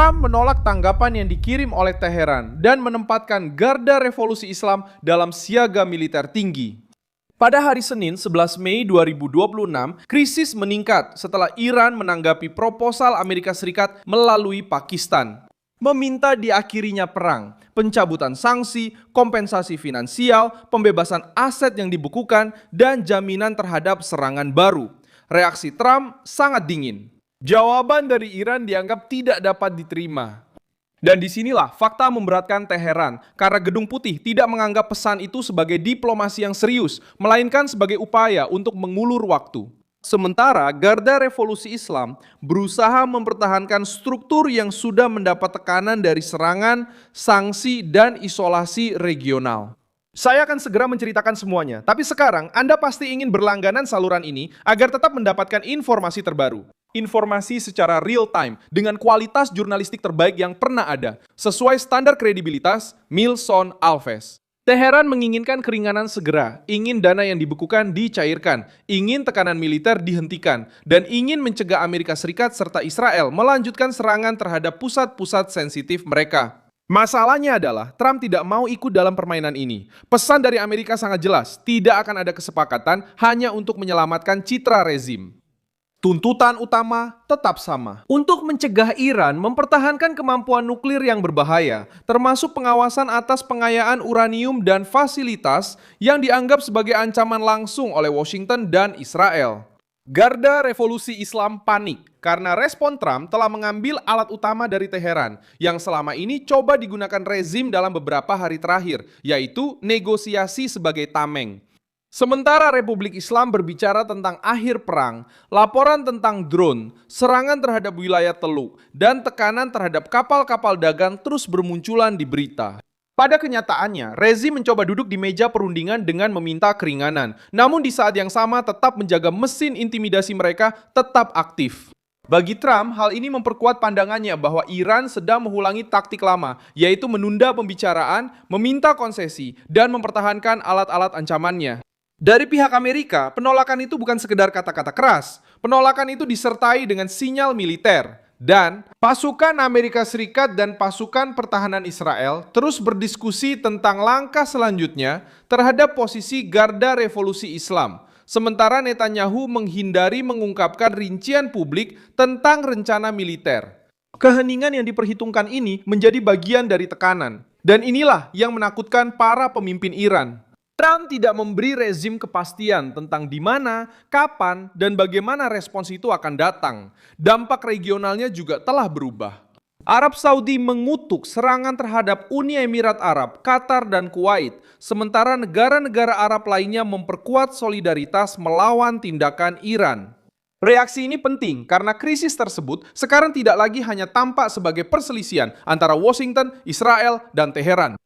Trump menolak tanggapan yang dikirim oleh Teheran dan menempatkan Garda Revolusi Islam dalam siaga militer tinggi. Pada hari Senin 11 Mei 2026, krisis meningkat setelah Iran menanggapi proposal Amerika Serikat melalui Pakistan. Meminta diakhirinya perang, pencabutan sanksi, kompensasi finansial, pembebasan aset yang dibekukan, dan jaminan terhadap serangan baru. Reaksi Trump sangat dingin. Jawaban dari Iran dianggap tidak dapat diterima. Dan disinilah fakta memberatkan Teheran, karena Gedung Putih tidak menganggap pesan itu sebagai diplomasi yang serius, melainkan sebagai upaya untuk mengulur waktu. Sementara Garda Revolusi Islam berusaha mempertahankan struktur yang sudah mendapat tekanan dari serangan, sanksi, dan isolasi regional. Saya akan segera menceritakan semuanya, tapi sekarang Anda pasti ingin berlangganan saluran ini agar tetap mendapatkan informasi terbaru. Informasi secara real time dengan kualitas jurnalistik terbaik yang pernah ada, sesuai standar kredibilitas Milson Alves. Teheran menginginkan keringanan segera, ingin dana yang dibekukan dicairkan, ingin tekanan militer dihentikan, dan ingin mencegah Amerika Serikat serta Israel melanjutkan serangan terhadap pusat-pusat sensitif mereka. Masalahnya adalah Trump tidak mau ikut dalam permainan ini. Pesan dari Amerika sangat jelas, tidak akan ada kesepakatan hanya untuk menyelamatkan citra rezim. Tuntutan utama tetap sama. Untuk mencegah Iran mempertahankan kemampuan nuklir yang berbahaya, termasuk pengawasan atas pengayaan uranium dan fasilitas yang dianggap sebagai ancaman langsung oleh Washington dan Israel. Garda Revolusi Islam panik karena respon Trump telah mengambil alat utama dari Teheran yang selama ini coba digunakan rezim dalam beberapa hari terakhir, yaitu negosiasi sebagai tameng. Sementara Republik Islam berbicara tentang akhir perang, laporan tentang drone, serangan terhadap wilayah Teluk, dan tekanan terhadap kapal-kapal dagang terus bermunculan di berita. Pada kenyataannya, rezim mencoba duduk di meja perundingan dengan meminta keringanan, namun di saat yang sama tetap menjaga mesin intimidasi mereka tetap aktif. Bagi Trump, hal ini memperkuat pandangannya bahwa Iran sedang mengulangi taktik lama, yaitu menunda pembicaraan, meminta konsesi, dan mempertahankan alat-alat ancamannya. Dari pihak Amerika, penolakan itu bukan sekedar kata-kata keras. Penolakan itu disertai dengan sinyal militer. Dan pasukan Amerika Serikat dan pasukan pertahanan Israel terus berdiskusi tentang langkah selanjutnya terhadap posisi Garda Revolusi Islam. Sementara Netanyahu menghindari mengungkapkan rincian publik tentang rencana militer. Keheningan yang diperhitungkan ini menjadi bagian dari tekanan. Dan inilah yang menakutkan para pemimpin Iran. Trump tidak memberi rezim kepastian tentang di mana, kapan, dan bagaimana respons itu akan datang. Dampak regionalnya juga telah berubah. Arab Saudi mengutuk serangan terhadap Uni Emirat Arab, Qatar, dan Kuwait, sementara negara-negara Arab lainnya memperkuat solidaritas melawan tindakan Iran. Reaksi ini penting karena krisis tersebut sekarang tidak lagi hanya tampak sebagai perselisihan antara Washington, Israel, dan Teheran.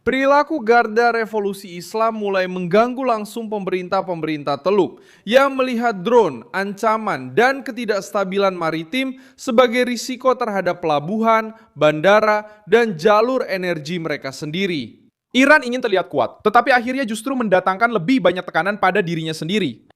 Perilaku Garda Revolusi Islam mulai mengganggu langsung pemerintah-pemerintah Teluk yang melihat drone, ancaman, dan ketidakstabilan maritim sebagai risiko terhadap pelabuhan, bandara, dan jalur energi mereka sendiri. Iran ingin terlihat kuat, tetapi akhirnya justru mendatangkan lebih banyak tekanan pada dirinya sendiri.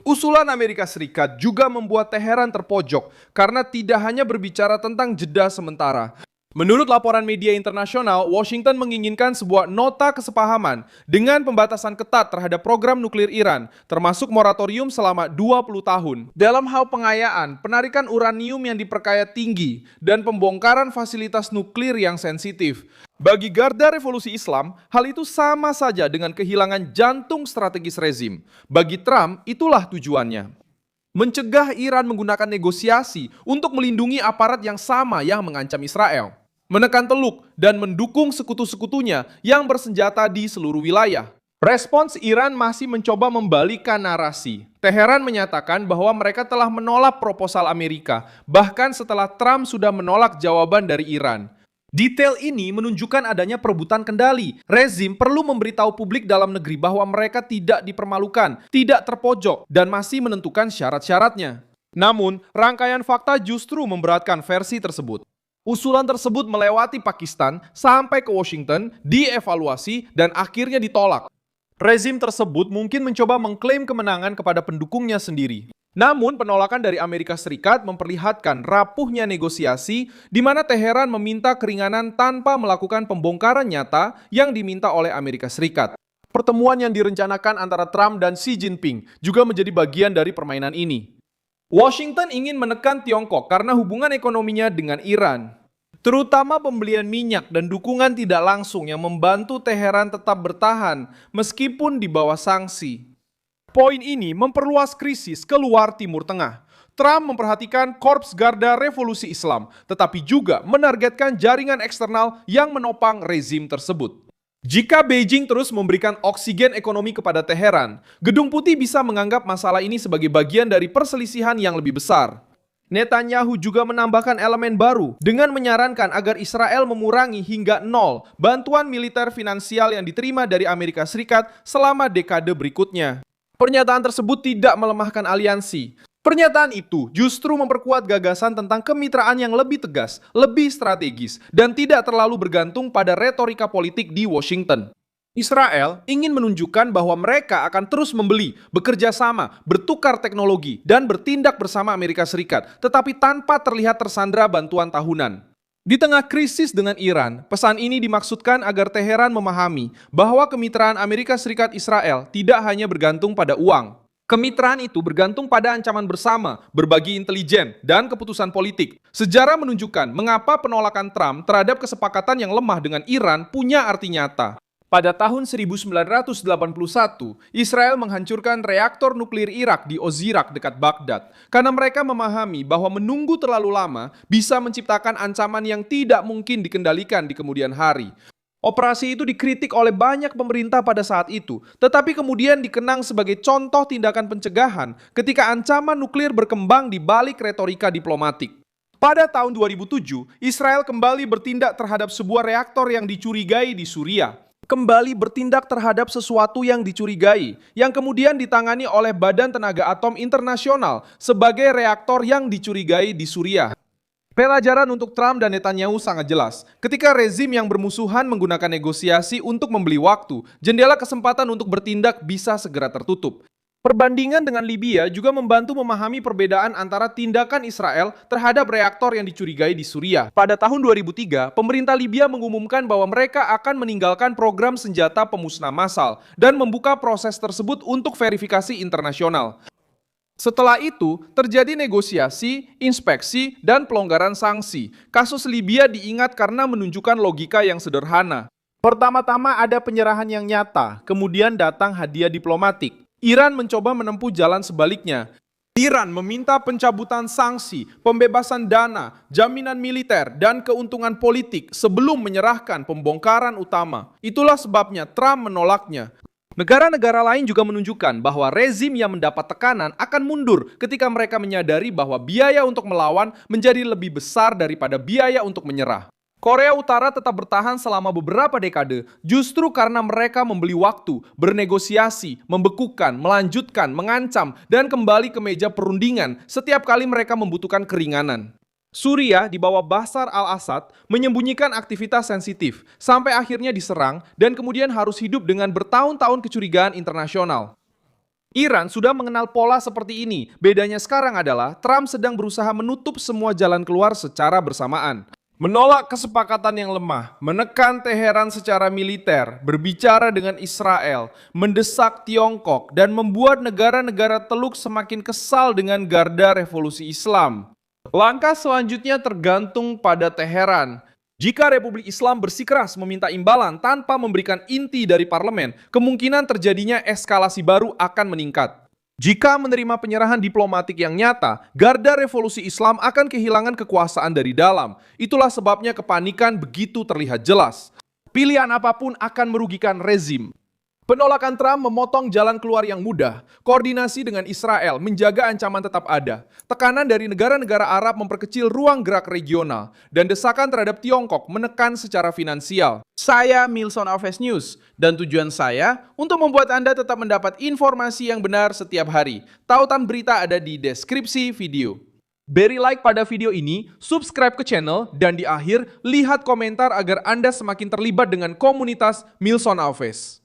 Usulan Amerika Serikat juga membuat Teheran terpojok karena tidak hanya berbicara tentang jeda sementara. Menurut laporan media internasional, Washington menginginkan sebuah nota kesepahaman dengan pembatasan ketat terhadap program nuklir Iran, termasuk moratorium selama 20 tahun. Dalam hal pengayaan, penarikan uranium yang diperkaya tinggi, dan pembongkaran fasilitas nuklir yang sensitif. Bagi Garda Revolusi Islam, hal itu sama saja dengan kehilangan jantung strategis rezim. Bagi Trump, itulah tujuannya. Mencegah Iran menggunakan negosiasi untuk melindungi aparat yang sama yang mengancam Israel. Menekan Teluk dan mendukung sekutu-sekutunya yang bersenjata di seluruh wilayah. Respons Iran masih mencoba membalikkan narasi. Teheran menyatakan bahwa mereka telah menolak proposal Amerika, bahkan setelah Trump sudah menolak jawaban dari Iran. Detail ini menunjukkan adanya perebutan kendali. Rezim perlu memberitahu publik dalam negeri bahwa mereka tidak dipermalukan, tidak terpojok, dan masih menentukan syarat-syaratnya. Namun, rangkaian fakta justru memberatkan versi tersebut. Usulan tersebut melewati Pakistan sampai ke Washington, dievaluasi, dan akhirnya ditolak. Rezim tersebut mungkin mencoba mengklaim kemenangan kepada pendukungnya sendiri. Namun, penolakan dari Amerika Serikat memperlihatkan rapuhnya negosiasi di mana Teheran meminta keringanan tanpa melakukan pembongkaran nyata yang diminta oleh Amerika Serikat. Pertemuan yang direncanakan antara Trump dan Xi Jinping juga menjadi bagian dari permainan ini. Washington ingin menekan Tiongkok karena hubungan ekonominya dengan Iran, terutama pembelian minyak dan dukungan tidak langsung yang membantu Teheran tetap bertahan meskipun di bawah sanksi. Poin ini memperluas krisis keluar Timur Tengah. Trump memperhatikan Korps Garda Revolusi Islam, tetapi juga menargetkan jaringan eksternal yang menopang rezim tersebut. Jika Beijing terus memberikan oksigen ekonomi kepada Teheran, Gedung Putih bisa menganggap masalah ini sebagai bagian dari perselisihan yang lebih besar. Netanyahu juga menambahkan elemen baru dengan menyarankan agar Israel mengurangi hingga nol bantuan militer finansial yang diterima dari Amerika Serikat selama dekade berikutnya. Pernyataan tersebut tidak melemahkan aliansi. Pernyataan itu justru memperkuat gagasan tentang kemitraan yang lebih tegas, lebih strategis, dan tidak terlalu bergantung pada retorika politik di Washington. Israel ingin menunjukkan bahwa mereka akan terus membeli, bekerja sama, bertukar teknologi, dan bertindak bersama Amerika Serikat, tetapi tanpa terlihat tersandra bantuan tahunan. Di tengah krisis dengan Iran, pesan ini dimaksudkan agar Teheran memahami bahwa kemitraan Amerika Serikat Israel tidak hanya bergantung pada uang. Kemitraan itu bergantung pada ancaman bersama, berbagi intelijen, dan keputusan politik. Sejarah menunjukkan mengapa penolakan Trump terhadap kesepakatan yang lemah dengan Iran punya arti nyata. Pada tahun 1981, Israel menghancurkan reaktor nuklir Irak di Ozirak dekat Baghdad karena mereka memahami bahwa menunggu terlalu lama bisa menciptakan ancaman yang tidak mungkin dikendalikan di kemudian hari. Operasi itu dikritik oleh banyak pemerintah pada saat itu, tetapi kemudian dikenang sebagai contoh tindakan pencegahan ketika ancaman nuklir berkembang di balik retorika diplomatik. Pada tahun 2007, Israel kembali bertindak terhadap sebuah reaktor yang dicurigai di Suriah. Kembali bertindak terhadap sesuatu yang dicurigai, yang kemudian ditangani oleh Badan Tenaga Atom Internasional sebagai reaktor yang dicurigai di Suriah. Pelajaran untuk Trump dan Netanyahu sangat jelas. Ketika rezim yang bermusuhan menggunakan negosiasi untuk membeli waktu, jendela kesempatan untuk bertindak bisa segera tertutup. Perbandingan dengan Libya juga membantu memahami perbedaan antara tindakan Israel terhadap reaktor yang dicurigai di Suriah. Pada tahun 2003, pemerintah Libya mengumumkan bahwa mereka akan meninggalkan program senjata pemusnah massal dan membuka proses tersebut untuk verifikasi internasional. Setelah itu, terjadi negosiasi, inspeksi, dan pelonggaran sanksi. Kasus Libya diingat karena menunjukkan logika yang sederhana. Pertama-tama ada penyerahan yang nyata, kemudian datang hadiah diplomatik. Iran mencoba menempuh jalan sebaliknya. Iran meminta pencabutan sanksi, pembebasan dana, jaminan militer, dan keuntungan politik sebelum menyerahkan pembongkaran utama. Itulah sebabnya Trump menolaknya. Negara-negara lain juga menunjukkan bahwa rezim yang mendapat tekanan akan mundur ketika mereka menyadari bahwa biaya untuk melawan menjadi lebih besar daripada biaya untuk menyerah. Korea Utara tetap bertahan selama beberapa dekade justru karena mereka membeli waktu, bernegosiasi, membekukan, melanjutkan, mengancam, dan kembali ke meja perundingan setiap kali mereka membutuhkan keringanan. Suriah di bawah Bashar al-Assad menyembunyikan aktivitas sensitif sampai akhirnya diserang dan kemudian harus hidup dengan bertahun-tahun kecurigaan internasional. Iran sudah mengenal pola seperti ini. Bedanya sekarang adalah Trump sedang berusaha menutup semua jalan keluar secara bersamaan. Menolak kesepakatan yang lemah, menekan Teheran secara militer, berbicara dengan Israel, mendesak Tiongkok, dan membuat negara-negara Teluk semakin kesal dengan Garda Revolusi Islam. Langkah selanjutnya tergantung pada Teheran. Jika Republik Islam bersikeras meminta imbalan tanpa memberikan inti dari parlemen, kemungkinan terjadinya eskalasi baru akan meningkat. Jika menerima penyerahan diplomatik yang nyata, Garda Revolusi Islam akan kehilangan kekuasaan dari dalam. Itulah sebabnya kepanikan begitu terlihat jelas. Pilihan apapun akan merugikan rezim. Penolakan Trump memotong jalan keluar yang mudah. Koordinasi dengan Israel menjaga ancaman tetap ada. Tekanan dari negara-negara Arab memperkecil ruang gerak regional. Dan desakan terhadap Tiongkok menekan secara finansial. Saya Milson Alves News. Dan tujuan saya untuk membuat Anda tetap mendapat informasi yang benar setiap hari. Tautan berita ada di deskripsi video. Beri like pada video ini, subscribe ke channel, dan di akhir lihat komentar agar Anda semakin terlibat dengan komunitas Milson Alves.